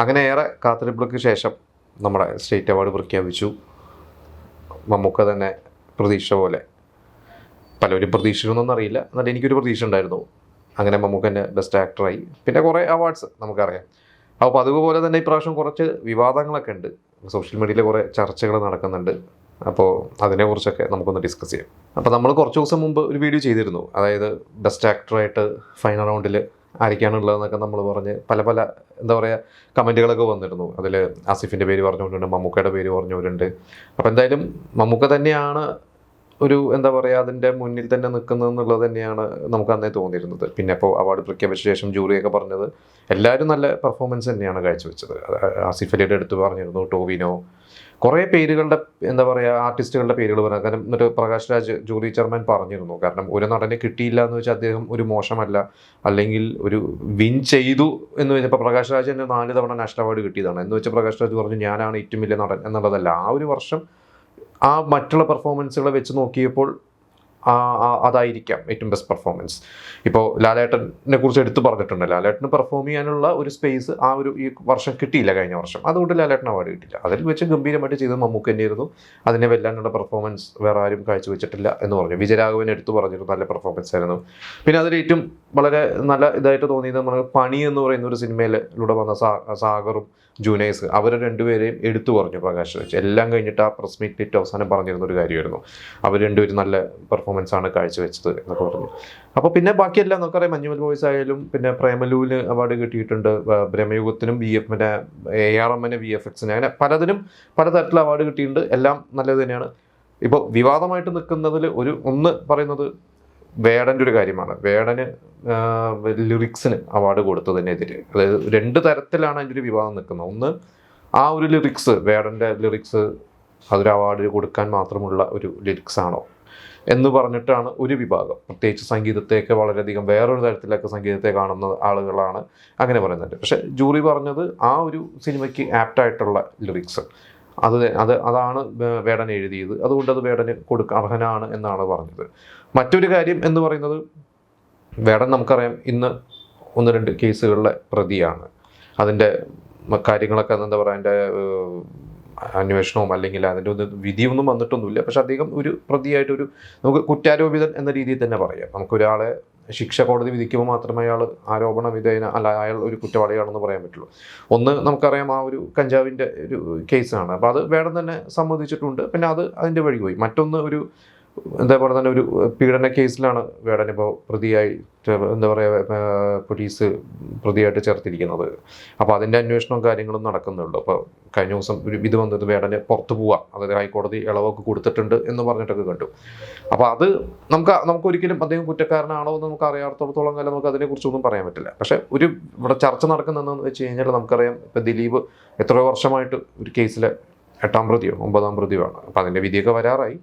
അങ്ങനെ ഏറെ കാത്തിരിപ്പുകൾക്ക് ശേഷം നമ്മുടെ സ്റ്റേറ്റ് അവാർഡ് പ്രഖ്യാപിച്ചു. മമ്മൂക്ക തന്നെ പ്രതീക്ഷ പോലെ, പലരും പ്രതീക്ഷിക്കുന്നൊന്നും അറിയില്ല, എന്നാലും എനിക്കൊരു പ്രതീക്ഷ ഉണ്ടായിരുന്നു. അങ്ങനെ മമ്മൂക്കൻ്റെ ബെസ്റ്റ് ആക്ടറായി. പിന്നെ കുറേ അവാർഡ്സ് നമുക്കറിയാം. അപ്പോൾ അതുപോലെ തന്നെ ഇപ്രാവശ്യം കുറച്ച് വിവാദങ്ങളൊക്കെ ഉണ്ട്. സോഷ്യൽ മീഡിയയിൽ കുറേ ചർച്ചകൾ നടക്കുന്നുണ്ട്. അപ്പോൾ അതിനെക്കുറിച്ചൊക്കെ നമുക്കൊന്ന് ഡിസ്കസ് ചെയ്യാം. അപ്പോൾ നമ്മൾ കുറച്ച് ദിവസം മുമ്പ് ഒരു വീഡിയോ ചെയ്തിരുന്നു. അതായത് ബെസ്റ്റ് ആക്ടറായിട്ട് ഫൈനൽ റൗണ്ടിൽ ആരൊക്കെയാണുള്ളതെന്നൊക്കെ നമ്മൾ പറഞ്ഞ് പല എന്താ പറയുക കമൻറ്റുകളൊക്കെ വന്നിരുന്നു. അതിൽ ആസിഫിൻ്റെ പേര് പറഞ്ഞുകൊണ്ടുണ്ട്, മമ്മൂക്കയുടെ പേര് പറഞ്ഞവരുണ്ട്. അപ്പോൾ എന്തായാലും മമ്മൂക്ക തന്നെയാണ് ഒരു എന്താ പറയുക അതിൻ്റെ മുന്നിൽ തന്നെ നിൽക്കുന്നതെന്നുള്ളത് തന്നെയാണ് നമുക്ക് അന്നേ തോന്നിയിരുന്നത്. പിന്നെ ഇപ്പോൾ അവാർഡ് പ്രഖ്യാപിച്ച ശേഷം ജൂറിയൊക്കെ പറഞ്ഞത് എല്ലാവരും നല്ല പെർഫോമൻസ് തന്നെയാണ് കാഴ്ചവെച്ചത്. ആസിഫ് അലിയുടെ അടുത്ത് പറഞ്ഞിരുന്നു, ടോവിനോ, കുറേ പേരുകളുടെ എന്താ പറയുക ആർട്ടിസ്റ്റുകളുടെ പേരുകൾ പറയാം. കാരണം എന്നിട്ട് പ്രകാശ് രാജ് ജൂറി ചെയർമാൻ പറഞ്ഞിരുന്നു, കാരണം ഒരു നടനെ കിട്ടിയില്ല എന്ന് വെച്ചാൽ അദ്ദേഹം ഒരു മോശമല്ല, അല്ലെങ്കിൽ ഒരു വിൻ ചെയ്തു എന്ന് വെച്ചപ്പോൾ പ്രകാശ് രാജ് തന്നെ 4 തവണ നാഷണൽ അവാർഡ് കിട്ടിയതാണ് എന്ന് വെച്ചാൽ പ്രകാശ് രാജ് പറഞ്ഞു ഞാനാണ് ഏറ്റവും വലിയ നടൻ എന്നുള്ളതല്ല. ആ ഒരു വർഷം ആ മറ്റുള്ള പെർഫോമൻസുകളെ വെച്ച് നോക്കിയപ്പോൾ അതായിരിക്കാം ഏറ്റവും ബെസ്റ്റ് പെർഫോമൻസ്. ഇപ്പോൾ ലാലേട്ടനെ കുറിച്ച് എടുത്തു പറഞ്ഞിട്ടുണ്ട്. ലാലേട്ടന് പെർഫോം ചെയ്യാനുള്ള ഒരു സ്പേസ് ഈ വർഷം കിട്ടിയില്ല, കഴിഞ്ഞ വർഷം. അതുകൊണ്ട് ലാലേട്ടൻ അവാർഡ് കിട്ടിയില്ല. അതിൽ വെച്ച് ഗംഭീരമായിട്ട് ചെയ്തത് മമ്മൂക്ക തന്നെയായിരുന്നു. അതിനെ വെല്ലാനുള്ള പെർഫോമൻസ് വേറെ ആരും കാഴ്ചവെച്ചിട്ടില്ല എന്ന് പറഞ്ഞു. വിജയരാഘവൻ എടുത്തു പറഞ്ഞിരുന്നു നല്ല പെർഫോമൻസ് ആയിരുന്നു. പിന്നെ അതിൽ ഏറ്റവും വളരെ നല്ല ഇതായിട്ട് തോന്നിയത് നമ്മൾ പണി എന്ന് പറയുന്ന ഒരു സിനിമയിലൂടെ വന്ന സാഗറും ജൂനൈസ്, അവർ രണ്ടുപേരെയും എടുത്തു പറഞ്ഞു പ്രകാശ് രാജ്. എല്ലാം കഴിഞ്ഞിട്ട് ആ പ്രസ് മീറ്റ് അവസാനം പറഞ്ഞിരുന്ന ഒരു കാര്യമായിരുന്നു, അവർ രണ്ടുപേരും നല്ല പെർഫോമൻസ് ആണ് കാഴ്ചവെച്ചത് എന്നൊക്കെ പറഞ്ഞു. അപ്പോൾ പിന്നെ ബാക്കിയെല്ലാം നമുക്കറിയാം, മഞ്ഞുമൽ ബോയ്സ് ആയാലും പിന്നെ പ്രേമലുവിന് അവാർഡ് കിട്ടിയിട്ടുണ്ട്, ബ്രഹ്മയുഗത്തിനും പിന്നെ ARM VFX അങ്ങനെ പലതിനും പലതരത്തിലുള്ള അവാർഡ് കിട്ടിയിട്ടുണ്ട്. എല്ലാം നല്ലത് തന്നെയാണ്. ഇപ്പോൾ വിവാദമായിട്ട് നിൽക്കുന്നതിൽ ഒന്ന് പറയുന്നത് വേടൻ്റെ ഒരു കാര്യമാണ്. വേടന് ലിറിക്സിന് അവാർഡ് കൊടുത്തതിനെതിരെ, അതായത് 2 തരത്തിലാണ് അതിൻ്റെ ഒരു വിവാദം നിൽക്കുന്നത്. ഒന്ന്, ആ ഒരു ലിറിക്സ്, വേടൻ്റെ ലിറിക്സ് അതൊരു അവാർഡ് കൊടുക്കാൻ മാത്രമുള്ള ഒരു ലിറിക്സ് ആണോ എന്ന് പറഞ്ഞിട്ടാണ് ഒരു വിഭാഗം. പ്രത്യേകിച്ച് സംഗീതത്തെയൊക്കെ വളരെയധികം വേറൊരു തരത്തിലൊക്കെ സംഗീതത്തെ കാണുന്ന ആളുകളാണ് അങ്ങനെ പറയുന്നത്. പക്ഷേ ജൂറി പറഞ്ഞത് ആ ഒരു സിനിമയ്ക്ക് ആപ്റ്റായിട്ടുള്ള ലിറിക്സ് അതാണ് വേടൻ എഴുതിയത്, അതുകൊണ്ട് അത് വേടന് അർഹനാണ് എന്നാണ് പറഞ്ഞത്. മറ്റൊരു കാര്യം എന്ന് പറയുന്നത്, വേടൻ നമുക്കറിയാം ഇന്ന് 1-2 കേസുകളിലെ പ്രതിയാണ്. അതിൻ്റെ കാര്യങ്ങളൊക്കെ എന്താ പറയുക, അതിൻ്റെ അന്വേഷണവും അല്ലെങ്കിൽ അതിൻ്റെ വിധിയൊന്നും വന്നിട്ടൊന്നുമില്ല. പക്ഷെ അദ്ദേഹം ഒരു പ്രതിയായിട്ടൊരു നമുക്ക് കുറ്റാരോപിതൻ എന്ന രീതിയിൽ തന്നെ പറയാം. നമുക്കൊരാളെ ശിക്ഷ കോടതി വിധിക്കുമ്പോൾ മാത്രമേ അയാൾ ആരോപണ വിധേയന അയാൾ ഒരു കുറ്റവാളിയാണെന്ന് പറയാൻ പറ്റുള്ളൂ. ഒന്ന്, നമുക്കറിയാം ആ ഒരു കഞ്ചാവിൻ്റെ ഒരു കേസാണ്. അപ്പോൾ അത് വേടൻ തന്നെ സമ്മതിച്ചിട്ടുണ്ട്. പിന്നെ അതിൻ്റെ വഴി പോയി. മറ്റൊന്ന്, ഒരു അതേപോലെ തന്നെ ഒരു പീഡന കേസിലാണ് വേടനിപ്പോൾ പ്രതിയായി എന്താ പറയുക പോലീസ് പ്രതിയായിട്ട് ചേർത്തിരിക്കുന്നത്. അപ്പോൾ അതിൻ്റെ അന്വേഷണവും കാര്യങ്ങളും നടക്കുന്നുണ്ട്. അപ്പോൾ കഴിഞ്ഞ ദിവസം ഒരു ഇത് വന്നത് വേടന് പുറത്തു പോവാം, അതായത് ഹൈക്കോടതി ഇളവൊക്കെ കൊടുത്തിട്ടുണ്ട് എന്ന് പറഞ്ഞിട്ടൊക്കെ കണ്ടു. അപ്പോൾ അത് നമുക്കൊരിക്കലും അദ്ദേഹം കുറ്റക്കാരനാണോ എന്ന് നമുക്ക് അറിയാത്തോളത്തോളം കാലം നമുക്ക് അതിനെക്കുറിച്ചൊന്നും പറയാൻ പറ്റില്ല. പക്ഷേ ഇവിടെ ചർച്ച നടക്കുന്നതെന്ന് വെച്ച് കഴിഞ്ഞാൽ നമുക്കറിയാം, ഇപ്പോൾ ദിലീപ് എത്രയോ വർഷമായിട്ട് ഒരു കേസിലെ 8ാം പ്രതിയോ 9ാം പ്രതിയോ ആണ്. അപ്പോൾ അതിൻ്റെ വിധിയൊക്കെ വരാറായി.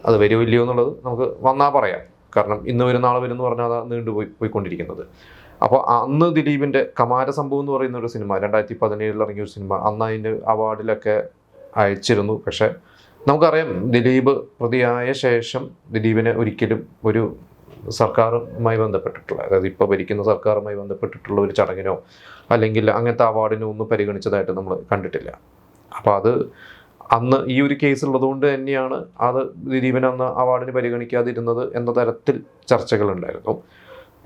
അത് വരുമോ ഇല്ലയോ എന്നുള്ളത് നമുക്ക് വന്നാൽ പറയാം. കാരണം ഇന്ന് വരും നാളെ വരും എന്ന് പറഞ്ഞാൽ അത് പോയിക്കൊണ്ടിരിക്കുന്നത്. അപ്പോൾ അന്ന് ദിലീപിൻ്റെ കമാര സംഭവം എന്ന് പറയുന്ന ഒരു സിനിമ 2017 ഇറങ്ങിയ ഒരു സിനിമ, അന്ന് അതിൻ്റെ അവാർഡിലൊക്കെ അയച്ചിരുന്നു. പക്ഷേ നമുക്കറിയാം, ദിലീപ് പ്രതിയായ ശേഷം ദിലീപിനെ ഒരിക്കലും ഒരു സർക്കാരുമായി ബന്ധപ്പെട്ടിട്ടുള്ള, അതായത് ഇപ്പോൾ ഭരിക്കുന്ന സർക്കാരുമായി ബന്ധപ്പെട്ടിട്ടുള്ള ഒരു ചടങ്ങിനോ അല്ലെങ്കിൽ അങ്ങനത്തെ അവാർഡിനോ ഒന്നും പരിഗണിച്ചതായിട്ട് നമ്മൾ കണ്ടിട്ടില്ല. അപ്പോൾ അന്ന് ഈ ഒരു കേസ് ഉള്ളതുകൊണ്ട് തന്നെയാണ് അത് ദിലീപിനെ അന്ന് അവാർഡിന് പരിഗണിക്കാതിരുന്നത് എന്ന തരത്തിൽ ചർച്ചകളുണ്ടായിരുന്നു.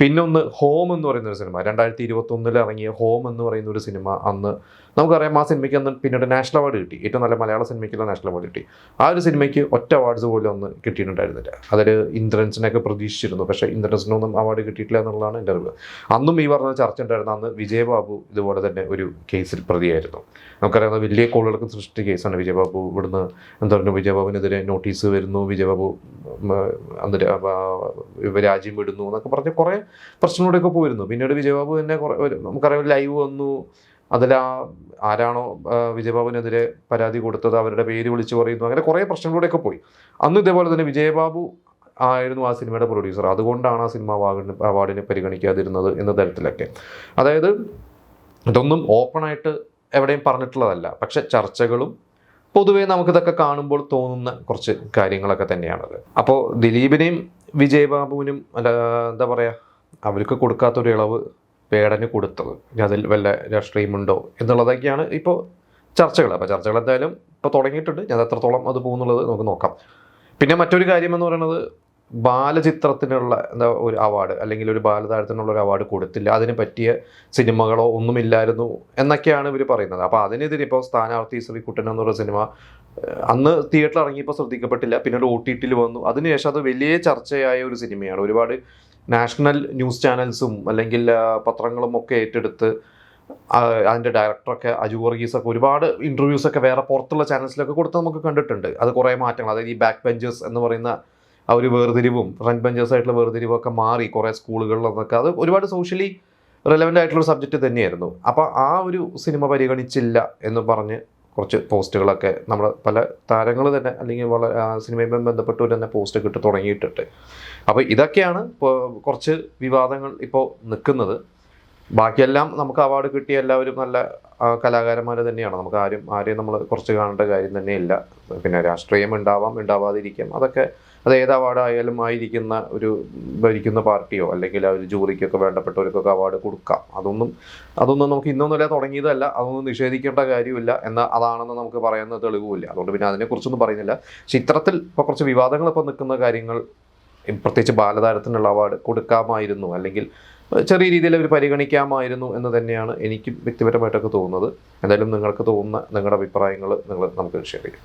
പിന്നൊന്ന്, ഹോം എന്ന് പറയുന്ന ഒരു സിനിമ 2021 ഇറങ്ങിയ ഹോം എന്ന് പറയുന്ന ഒരു സിനിമ, അന്ന് നമുക്കറിയാം ആ സിനിമയ്ക്ക് അന്ന് പിന്നീട് നാഷണൽ അവാർഡ് കിട്ടി. ഏറ്റവും നല്ല മലയാള സിനിമയ്ക്കുള്ള നാഷണൽ അവാർഡ് കിട്ടി. ആ ഒരു സിനിമയ്ക്ക് ഒറ്റ അവാർഡ്സ് പോലും അന്ന് കിട്ടിയിട്ടുണ്ടായിരുന്നില്ല. അതിൽ ഇന്ദ്രൻസിനൊക്കെ പ്രതീക്ഷിച്ചിരുന്നു, പക്ഷേ ഇന്ദ്രൻസിനൊന്നും അവാർഡ് കിട്ടിയിട്ടില്ല എന്നുള്ളതാണ് എൻ്റെ അറിവ്. അന്നും ഈ പറഞ്ഞ ചർച്ച ഉണ്ടായിരുന്ന അന്ന് വിജയബാബു ഇതുപോലെ തന്നെ ഒരു കേസിൽ പ്രതിയായിരുന്നു. നമുക്കറിയാവുന്ന വലിയ കോളുകൾക്ക് സൃഷ്ടിച്ച കേസാണ് വിജയബാബു. ഇവിടുന്ന് എന്താ പറയുക, വിജയബാബുവിനെതിരെ നോട്ടീസ് വരുന്നു, വിജയബാബു രാജ്യം വിടുന്നു എന്നൊക്കെ പറഞ്ഞ് കുറേ പ്രശ്നങ്ങളോടെയൊക്കെ പോയിരുന്നു. പിന്നീട് വിജയബാബു തന്നെ നമുക്കറിയാം ലൈവ് വന്നു. അതിൽ ആരാണോ വിജയബാബുവിനെതിരെ പരാതി കൊടുത്തത് അവരുടെ പേര് വിളിച്ചു പറയുന്നു. അങ്ങനെ കുറേ പ്രശ്നങ്ങളിലൂടെയൊക്കെ പോയി. അന്ന് ഇതേപോലെ തന്നെ വിജയബാബു ആയിരുന്നു ആ സിനിമയുടെ പ്രൊഡ്യൂസർ. അതുകൊണ്ടാണ് ആ സിനിമ അവാർഡിന് പരിഗണിക്കാതിരുന്നത് എന്ന തരത്തിലൊക്കെ. അതായത് ഇതൊന്നും ഓപ്പണായിട്ട് എവിടെയും പറഞ്ഞിട്ടുള്ളതല്ല, പക്ഷെ ചർച്ചകളും പൊതുവേ നമുക്കിതൊക്കെ കാണുമ്പോൾ തോന്നുന്ന കുറച്ച് കാര്യങ്ങളൊക്കെ തന്നെയാണത്. അപ്പോൾ ദിലീപിനെയും വിജയബാബുവിനും എന്താ പറയുക, അവർക്ക് കൊടുക്കാത്തൊരു ഇളവ് വേടന് കൊടുത്തത്, ഇനി അതിൽ വല്ല രാഷ്ട്രീയമുണ്ടോ എന്നുള്ളതൊക്കെയാണ് ഇപ്പോൾ ചർച്ചകൾ. അപ്പോൾ ചർച്ചകൾ എന്തായാലും ഇപ്പോൾ തുടങ്ങിയിട്ടുണ്ട്. ഞാൻ എത്രത്തോളം അത് പോകുന്നുള്ളത് നമുക്ക് നോക്കാം. പിന്നെ മറ്റൊരു കാര്യം എന്ന് പറയുന്നത്, ബാലചിത്രത്തിനുള്ള എന്താ ഒരു അവാർഡ് അല്ലെങ്കിൽ ഒരു ബാലതാരത്തിനുള്ള ഒരു അവാർഡ് കൊടുത്തില്ല, അതിന് പറ്റിയ സിനിമകളോ ഒന്നുമില്ലായിരുന്നു എന്നൊക്കെയാണ് ഇവർ പറയുന്നത്. അപ്പോൾ അതിനെതിരെ ഇപ്പോൾ സ്ഥാനാർത്ഥി ശ്രീകുട്ടൻ എന്നുള്ള സിനിമ അന്ന് തിയേറ്ററിൽ ഇറങ്ങിയപ്പോൾ ശ്രദ്ധിക്കപ്പെട്ടില്ല, പിന്നീട് OTT വന്നു. അതിനുശേഷം അത് വലിയ ചർച്ചയായ ഒരു സിനിമയാണ്. ഒരുപാട് നാഷണൽ ന്യൂസ് ചാനൽസും അല്ലെങ്കിൽ പത്രങ്ങളും ഒക്കെ ഏറ്റെടുത്ത് അതിൻ്റെ ഡയറക്ടറൊക്കെ അജു വർഗീസൊക്കെ ഒരുപാട് ഇൻ്റർവ്യൂസൊക്കെ വേറെ പുറത്തുള്ള ചാനൽസിലൊക്കെ കൊടുത്ത് നമുക്ക് കണ്ടിട്ടുണ്ട്. അത് കുറേ മാറ്റങ്ങൾ, അതായത് ഈ ബാക്ക് ബെഞ്ചേഴ്സ് എന്ന് പറയുന്ന ആ ഒരു വേർതിരിവും ഫ്രണ്ട് ബെഞ്ചേഴ്സ് ആയിട്ടുള്ള വേർതിരിവും ഒക്കെ മാറി കുറേ സ്കൂളുകളിലൊക്കെ. അത് ഒരുപാട് സോഷ്യലി റെലവൻ്റ് ആയിട്ടുള്ളൊരു സബ്ജക്റ്റ് തന്നെയായിരുന്നു. അപ്പോൾ ആ ഒരു സിനിമ പരിഗണിച്ചില്ല എന്ന് പറഞ്ഞ് കുറച്ച് പോസ്റ്റുകളൊക്കെ നമ്മുടെ പല താരങ്ങൾ തന്നെ അല്ലെങ്കിൽ സിനിമയുമായി ബന്ധപ്പെട്ടവർ തന്നെ പോസ്റ്റൊക്കെ ഇട്ട് തുടങ്ങിയിട്ടുണ്ട്. അപ്പോൾ ഇതൊക്കെയാണ് ഇപ്പോൾ കുറച്ച് വിവാദങ്ങൾ ഇപ്പോൾ നിൽക്കുന്നത്. ബാക്കിയെല്ലാം നമുക്ക് അവാർഡ് കിട്ടിയ എല്ലാവരും നല്ല കലാകാരന്മാർ തന്നെയാണ്. നമുക്ക് ആരെയും നമ്മൾ കുറച്ച് കാണേണ്ട കാര്യം തന്നെയില്ല. പിന്നെ രാഷ്ട്രീയം ഉണ്ടാവാം, ഉണ്ടാവാതിരിക്കാം. അതൊക്കെ അത് ഏത് അവാർഡായാലും ഭരിക്കുന്ന പാർട്ടിയോ അല്ലെങ്കിൽ ആ ഒരു ജൂറിക്കൊക്കെ വേണ്ടപ്പെട്ടവർക്കൊക്കെ അവാർഡ് കൊടുക്കാം. അതൊന്നും നമുക്ക് ഇന്നൊന്നുമല്ല തുടങ്ങിയതല്ല, അതൊന്നും നിഷേധിക്കേണ്ട കാര്യമില്ല. എന്നാൽ അതാണെന്ന് നമുക്ക് പറയുന്ന തെളിവുമില്ല. അതുകൊണ്ട് പിന്നെ അതിനെക്കുറിച്ചൊന്നും പറയുന്നില്ല. പക്ഷെ ഇത്തരത്തിൽ ഇപ്പോൾ കുറച്ച് വിവാദങ്ങൾ ഇപ്പോൾ നിൽക്കുന്ന കാര്യങ്ങൾ, പ്രത്യേകിച്ച് ബാലതാരത്തിനുള്ള അവാർഡ് കൊടുക്കാമായിരുന്നു അല്ലെങ്കിൽ ചെറിയ രീതിയിൽ അവർ പരിഗണിക്കാമായിരുന്നു എന്ന് തന്നെയാണ് എനിക്ക് വ്യക്തിപരമായിട്ടൊക്കെ തോന്നുന്നത്. എന്തായാലും നിങ്ങൾക്ക് തോന്നുന്ന നിങ്ങളുടെ അഭിപ്രായങ്ങൾ നമുക്ക് ഷെയർ ചെയ്യാം.